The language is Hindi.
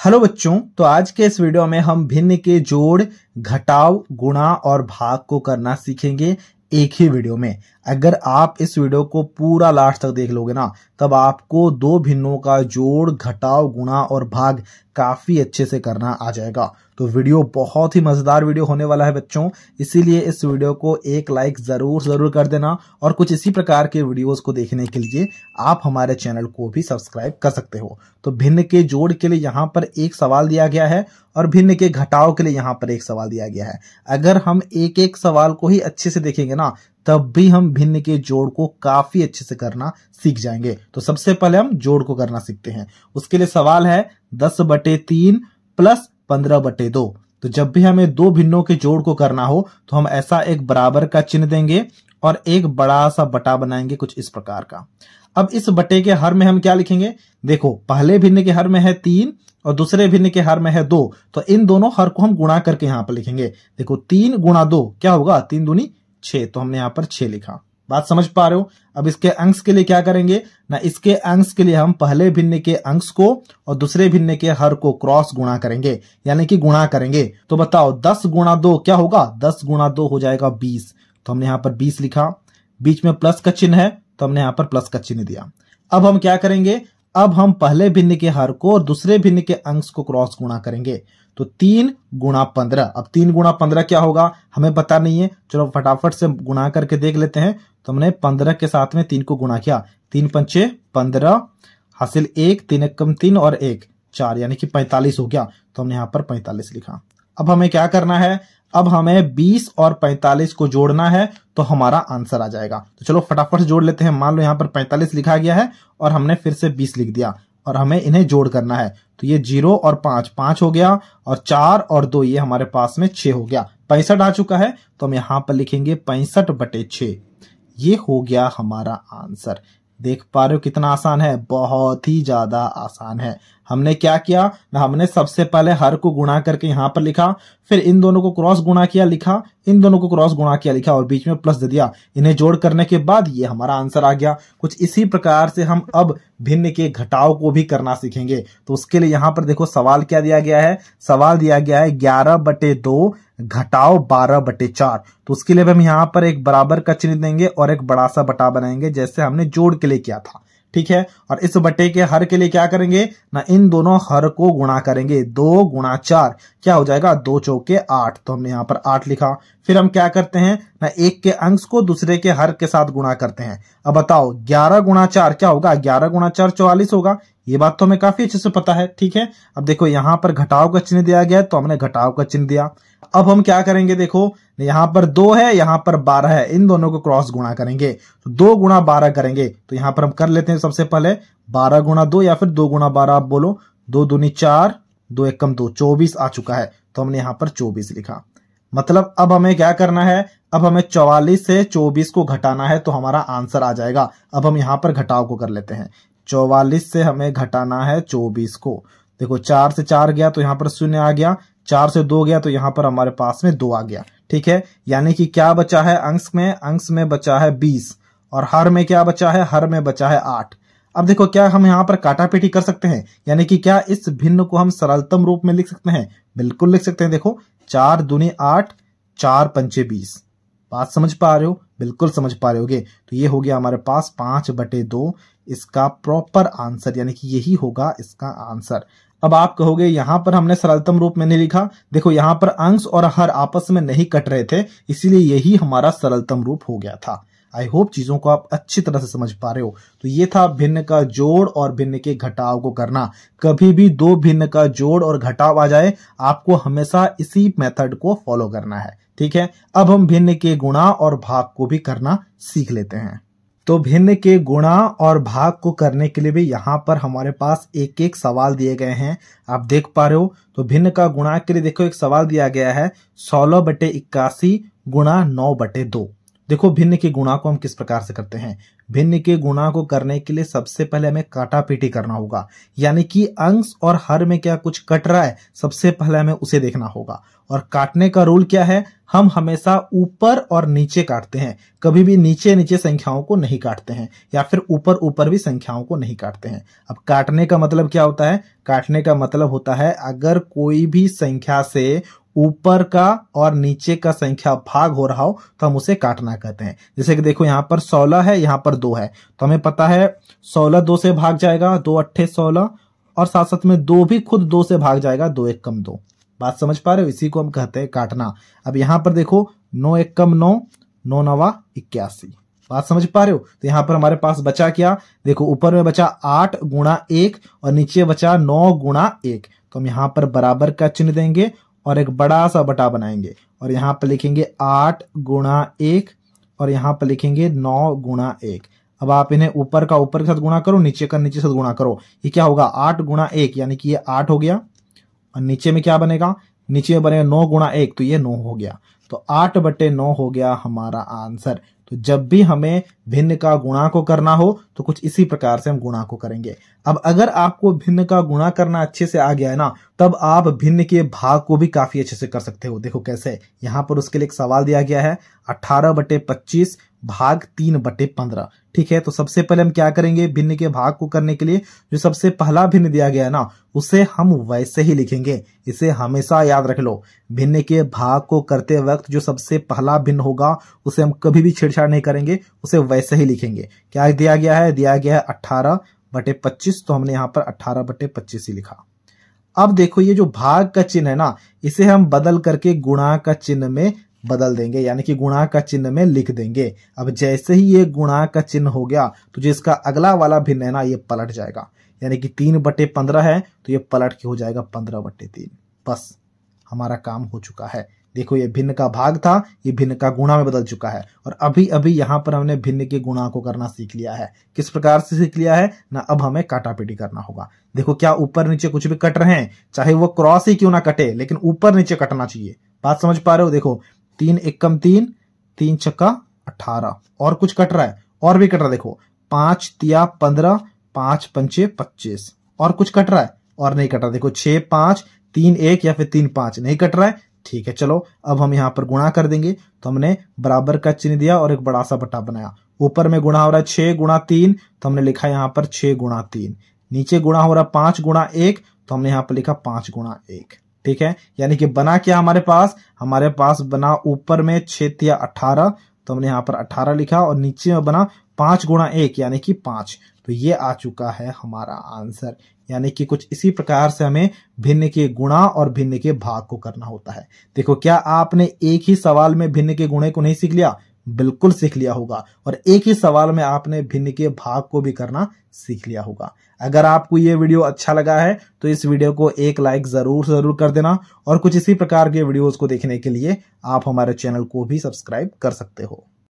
हेलो बच्चों, तो आज के इस वीडियो में हम भिन्न के जोड़, घटाव, गुणा और भाग को करना सीखेंगे एक ही वीडियो में। अगर आप इस वीडियो को पूरा लास्ट तक देख लोगे ना, तब आपको दो भिन्नों का जोड़, घटाव, गुणा और भाग काफी अच्छे से करना आ जाएगा। तो वीडियो बहुत ही मजेदार वीडियो होने वाला है बच्चों, इसीलिए इस वीडियो को एक लाइक जरूर कर देना। और कुछ इसी प्रकार के वीडियोस को देखने के लिए आप हमारे चैनल को भी सब्सक्राइब कर सकते हो। तो भिन्न के जोड़ के लिए यहाँ पर एक सवाल दिया गया है और भिन्न के घटाव के लिए यहाँ पर एक सवाल दिया गया है। अगर हम एक एक सवाल को ही अच्छे से देखेंगे ना, तब भी हम भिन्न के जोड़ को काफी अच्छे से करना सीख जाएंगे। तो सबसे पहले हम जोड़ को करना सीखते हैं। उसके लिए सवाल है 10/3 प्लस 15/2। तो जब भी हमें दो भिन्नों के जोड़ को करना हो तो हम ऐसा एक बराबर का चिन्ह देंगे और एक बड़ा सा बटा बनाएंगे कुछ इस प्रकार का। अब इस बटे के हर में हम क्या लिखेंगे? देखो, पहले भिन्न के हर में है 3 और दूसरे भिन्न के हर में है 2, तो इन दोनों हर को हम गुणा करके यहां पर लिखेंगे। देखो 3 गुणा 2 क्या होगा? 3 दूनी 6, तो हमने यहां पर 6 लिखा। बात समझ पा रहे हो? अब इसके अंश के लिए क्या करेंगे ना, इसके अंश के लिए हम पहले भिन्न के अंश को और दूसरे भिन्न के हर को क्रॉस गुणा करेंगे, यानी कि गुणा करेंगे। तो बताओ 10 गुणा 2 क्या होगा? 10 गुणा 2 हो जाएगा 20, तो हमने यहां पर 20 लिखा। बीच में प्लस का चिन्ह है तो हमने यहां पर प्लस का चिन्ह दिया। अब हम क्या करेंगे? अब हम पहले भिन्न के हर को और दूसरे भिन्न के अंश को क्रॉस गुणा करेंगे। तो 3 गुणा 15। अब 3 गुणा 15 क्या होगा हमें पता नहीं है, चलो फटाफट से गुणा करके देख लेते हैं। तो हमने 15 के साथ में 3 को गुणा किया, 3 पंचे 15 हासिल 1, 3 एकम 3 और 1 4, यानी कि 45 हो गया। तो हमने यहां पर 45 लिखा। अब हमें क्या करना है? अब हमें 20 और 45 को जोड़ना है तो हमारा आंसर आ जाएगा। तो चलो फटाफट से जोड़ लेते हैं। मान लो यहां पर 45 लिखा गया है और हमने फिर से 20 लिख दिया और हमें इन्हें जोड़ करना है। तो ये 0 और 5 हो गया और 4 और 2 ये हमारे पास में 6 हो गया। 65 आ चुका है तो हम यहां पर लिखेंगे 65/6। ये हो गया हमारा आंसर। देख पा रहे हो कितना आसान है? बहुत ही ज्यादा आसान है। हमने क्या किया ना, हमने सबसे पहले हर को गुणा करके यहां पर लिखा, फिर इन दोनों को क्रॉस गुणा किया लिखा, इन दोनों को क्रॉस गुणा किया लिखा और बीच में प्लस दे दिया। इन्हें जोड़ करने के बाद ये हमारा आंसर आ गया। कुछ इसी प्रकार से हम अब भिन्न के घटाव को भी करना सीखेंगे। तो उसके लिए यहां पर देखो सवाल क्या दिया गया है? सवाल दिया गया है 11/2 घटाव 12/4। तो उसके लिए हम यहां पर एक बराबर का चिन्ह देंगे और एक बड़ा सा बटा बनाएंगे, जैसे हमने जोड़ के लिए किया था। ठीक है, और इस बटे के हर के लिए क्या करेंगे ना, इन दोनों हर को गुणा करेंगे। 2 गुणा 4 क्या हो जाएगा? 2 चौके 8, तो हमने यहां पर 8 लिखा। फिर हम क्या करते हैं ना, एक के अंश को दूसरे के हर के साथ गुणा करते हैं। अब बताओ 11 गुणा 4 क्या होगा? 11 गुणा 4 44 होगा। ये बात तो हमें काफी अच्छे से पता है। ठीक है, अब देखो यहां पर घटाव का चिन्ह दिया गया है तो हमने घटाव का चिन्ह दिया। अब हम क्या करेंगे? देखो यहां पर 2 है, यहां पर 12 है, इन दोनों को क्रॉस गुणा करेंगे तो 2 गुणा 12 करेंगे। तो यहां पर हम कर लेते हैं सबसे पहले 12 गुणा 2 या फिर 2 गुणा 12, आप बोलो। 2 दूनी 4, 2 एकम 2, 24 आ चुका है। तो हमने यहां पर 24 लिखा। मतलब अब हमें क्या करना है? अब हमें 44 से 24 को घटाना है तो हमारा आंसर आ जाएगा। अब हम यहां पर घटाव को कर लेते हैं। 44 से हमें घटाना है 24 को। देखो 4 से 4 गया तो यहां पर 0 आ गया, 4 से 2 गया तो यहां पर हमारे पास में 2 आ गया। ठीक है, यानी कि क्या बचा है अंश में? अंश में बचा है 20 और हर में क्या बचा है? हर में बचा है 8। अब देखो क्या हम यहां पर काटापेटी कर सकते हैं? यानी कि क्या इस भिन्न को हम सरलतम रूप में लिख सकते हैं? बिल्कुल लिख सकते हैं। देखो 4 दूनी 8, 4 पंचे 20। बात समझ पा रहे हो? बिल्कुल समझ पा रहे होगे। तो ये हो गया हमारे पास 5/2 इसका प्रॉपर आंसर, यानी कि यही होगा इसका आंसर। अब आप कहोगे यहां पर हमने सरलतम रूप में नहीं लिखा। देखो यहां पर अंश और हर आपस में नहीं कट रहे थे, इसीलिए यही हमारा सरलतम रूप हो गया था। आई होप चीजों को आप अच्छी तरह से समझ पा रहे हो। तो ये था भिन्न का जोड़ और भिन्न के घटाव को करना। कभी भी दो भिन्न का जोड़ और घटाव आ जाए, आपको हमेशा इसी मेथड को फॉलो करना है। ठीक है, अब हम भिन्न के गुणा और भाग को भी करना सीख लेते हैं। तो भिन्न के गुणा और भाग को करने के लिए भी यहाँ पर हमारे पास एक एक सवाल दिए गए हैं, आप देख पा रहे हो। तो भिन्न का गुणा के लिए देखो एक सवाल दिया गया है 16/81 गुणा 9/2। देखो भिन्न के गुणा को हम किस प्रकार से करते हैं। भिन्न के गुणा को करने के लिए सबसे पहले हमें काटापीटी करना होगा, यानी कि अंश और हर में क्या कुछ कट रहा है, सबसे पहले हमें उसे देखना होगा। और काटने का रूल क्या है, हम हमेशा ऊपर और नीचे काटते हैं, कभी भी नीचे नीचे संख्याओं को नहीं काटते हैं, या फिर ऊपर ऊपर भी संख्याओं को नहीं काटते हैं। अब काटने का मतलब क्या होता है, काटने का मतलब होता है अगर कोई भी संख्या से ऊपर का और नीचे का संख्या भाग हो रहा हो तो हम उसे काटना कहते हैं। जैसे कि देखो यहाँ पर 16 है, यहाँ पर 2 है, तो हमें पता है 16 2 से भाग जाएगा, 2 अट्ठे 16, और साथ साथ में 2 भी खुद 2 से भाग जाएगा, 2 1 कम 2। बात समझ पा रहे हो, इसी को हम कहते हैं काटना। अब यहाँ पर देखो 9 1 कम 9, 9 9 81। बात समझ पा रहे हो। तो यहाँ पर हमारे पास बचा क्या, देखो ऊपर में बचा 8 गुणा 1 और नीचे बचा 9 गुणा 1। तो हम यहाँ पर बराबर का चिन्ह देंगे और एक बड़ा सा बटा बनाएंगे और यहाँ पर लिखेंगे 8 गुणा 1 और यहाँ पर लिखेंगे 9 गुणा 1। अब आप इन्हें ऊपर का ऊपर के साथ गुणा करो, नीचे का नीचे के साथ गुणा करो। ये क्या होगा, 8 गुणा 1 यानी कि ये 8 हो गया, और नीचे में क्या बनेगा, नीचे में बनेगा 9 गुणा 1, तो ये 9 हो गया। तो 8/9 हो गया हमारा आंसर। तो जब भी हमें भिन्न का गुणा को करना हो तो कुछ इसी प्रकार से हम गुणा को करेंगे। अब अगर आपको भिन्न का गुणा करना अच्छे से आ गया है ना, तब आप भिन्न के भाग को भी काफी अच्छे से कर सकते हो। देखो कैसे, यहाँ पर उसके लिए एक सवाल दिया गया है, 18/25 भाग 3/15। ठीक है, तो सबसे पहले हम क्या करेंगे, भिन्न के भाग को करने के लिए जो सबसे पहला भिन्न दिया गया है ना, उसे हम वैसे ही लिखेंगे। इसे हमेशा याद रख लो, भिन्न के भाग को करते वक्त जो सबसे पहला भिन्न होगा उसे हम कभी भी छेड़छाड़ नहीं करेंगे, उसे वैसे ही लिखेंगे। क्या दिया गया है, दिया गया है 18/25, तो हमने यहाँ पर 18/25 ही लिखा। अब देखो ये जो भाग का चिन्ह है ना, इसे हम बदल करके गुणा का चिन्ह में बदल देंगे, यानी कि गुणा का चिन्ह में लिख देंगे। अब जैसे ही ये गुणा का चिन्ह हो गया तो जो इसका अगला वाला भिन्न है ना, ये पलट जाएगा, यानी कि 3/15 है तो ये पलट के हो जाएगा 15/3। बस हमारा काम हो चुका है। देखो ये भिन्न का भाग था, ये भिन्न का गुणा में बदल चुका है। और अभी अभी यहाँ पर हमने भिन्न के गुणा को करना सीख लिया है। किस प्रकार से सीख लिया है ना, अब हमें काटापीटी करना होगा। देखो क्या ऊपर नीचे कुछ भी कट रहे हैं, चाहे वो क्रॉस ही क्यों ना कटे, लेकिन ऊपर नीचे कटना चाहिए। बात समझ पा रहे हो। देखो 3 1 कम 3, 3 छक्का 18, और कुछ कट रहा है, और भी कट रहा है। देखो 5 तिया 15, 5 पंचे 25, और कुछ कट रहा है, और नहीं कट रहा। देखो 6 5, 3 1 या फिर 3 5, नहीं कट रहा है। ठीक है, चलो अब हम यहाँ पर गुणा कर देंगे। तो हमने बराबर का चिन्ह दिया और एक बड़ा सा बटा बनाया। ऊपर में गुणा हो रहा है 6 गुणा 3, तो हमने लिखा यहाँ पर 6 गुणा 3। नीचे गुणा हो रहा है 5 गुणा 1, तो हमने यहाँ पर लिखा 5 गुणा 1। ठीक है, यानी कि बना क्या हमारे पास बना ऊपर में 6 तिया 18, तो हमने यहाँ पर 18 लिखा, और नीचे में बना 5 गुणा 1 यानी कि 5। तो ये आ चुका है हमारा आंसर। यानी कि कुछ इसी प्रकार से हमें भिन्न के गुणा और भिन्न के भाग को करना होता है। देखो क्या आपने एक ही सवाल में भिन्न के गुणे को नहीं सीख लिया, बिल्कुल सीख लिया होगा। और एक ही सवाल में आपने भिन्न के भाग को भी करना सीख लिया होगा। अगर आपको ये वीडियो अच्छा लगा है तो इस वीडियो को एक लाइक जरूर कर देना, और कुछ इसी प्रकार के वीडियोस को देखने के लिए आप हमारे चैनल को भी सब्सक्राइब कर सकते हो।